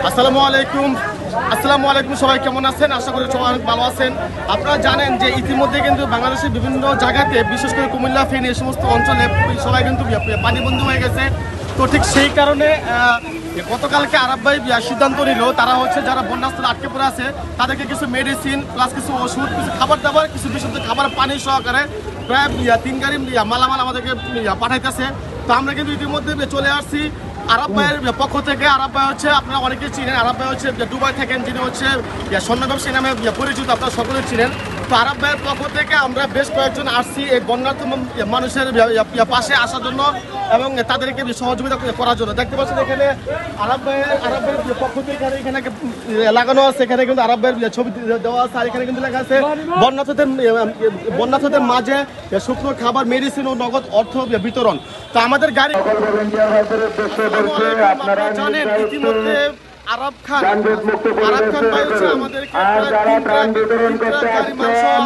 আসসালামু আলাইকুম। সবাই কেমন আছেন? আশা করি সবাই অনেক ভালো আছেন। আপনারা জানেন যে ইতিমধ্যে কিন্তু বাংলাদেশের বিভিন্ন জায়গাতে, বিশেষ করে কুমিল্লা, ফেনী এই সমস্ত অঞ্চলে সবাই কিন্তু পানিবন্দী হয়ে গেছে। তো ঠিক সেই কারণে গতকালকে আরাব ভাই সিদ্ধান্ত নিল, তারা হচ্ছে যারা বন্যাস্থলে আটকে পড়ে আছে তাদেরকে কিছু মেডিসিন প্লাস কিছু ওষুধ, কিছু খাবার দাবার, কিছু বিশুদ্ধ খাবার পানি সহকারে প্রায় 3 গাড়ি মালামাল আমাদেরকে পাঠাইতেছে। তো আমরা কিন্তু ইতিমধ্যে চলে আসছি আরাব ভাইয়ের পক্ষ থেকে। আরাব ভাই হচ্ছে আপনারা অনেকেই চিনেন, আরাব ভাই হচ্ছে দুবাই থাকেন, যিনি হচ্ছে স্বর্ণ ব্যবসায়ী নামে পরিচিত, আপনারা সকলে চিনেন। তো আরাব ভাইয়ের পক্ষ থেকে আমরা বেশ কয়েকজন আসছি এই বন্যার্থ মানুষের পাশে আসার জন্য এবং তাদেরকে সহযোগিতা করার জন্য। দেখতে পাচ্ছেন এখানে আরাব ভাইয়ের পক্ষ থেকে এখানে লাগানো আছে, এখানে কিন্তু আরাব ভাইয়ের ছবি দেওয়া আছে। আর এখানে কিন্তু লেখা আছে বন্যার্থদের মাঝে শুকনো খাবার, মেডিসিন ও নগদ অর্থ বিতরণ। তো আমাদের গাড়ি আপনারা জানেন ইতিমধ্যে আরাব খান ভাই হচ্ছে আমাদেরকে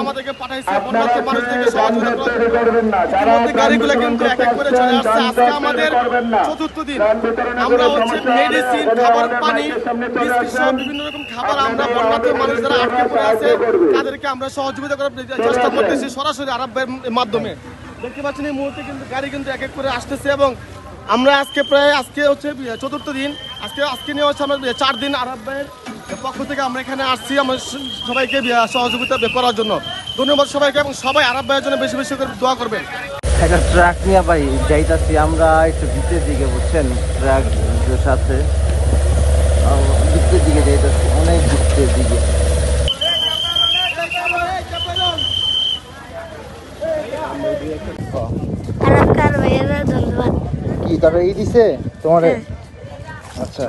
আমাদেরকে পাঠাইছে বন্যার্থ মানুষদেরকে সহযোগিতা করার জন্য। ইতিমধ্যে গাড়িগুলো কিন্তু এক এক করে চলে আসছে। আজকে আমাদের 4র্থ দিন। আমরা হচ্ছে মেডিসিন, খাবার, পানি, বিস্কিট সহ বিভিন্ন রকম খাবার আমরা বন্যার্থ মানুষ যারা আটকে পড়ে আছে তাদেরকে আমরা সহযোগিতা করার চেষ্টা করতেছি সরাসরি আরাব ভাইয়ের মাধ্যমে। দেখতে পাচ্ছেন এই মুহূর্তে কিন্তু গাড়ি কিন্তু এক এক করে আসতেছে এবং আমরা আজকে হচ্ছে 4র্থ দিন। আজকে নিয়ে হচ্ছে আমরা 4 দিন আরাব ভাইয়ের পক্ষ থেকে আমরা এখানে আসছি আমরা সবাইকে সহযোগিতা করার জন্য। ধন্যবাদ সবাইকে এবং সবাই আরাব ভাইয়ের জন্য বেশি বেশি করে দোয়া করবেন। একটা ট্রাক নিয়ে ভাই যাইতাছি আমরা একটু ভিতরের দিকে, বুঝছেন, ট্রাকের সাথে ভিতরের দিকে যাইতাছি, অনেক ভিতরের দিকে। ধন্যবাদ। কি তারা এই দিছে তোমার? আচ্ছা,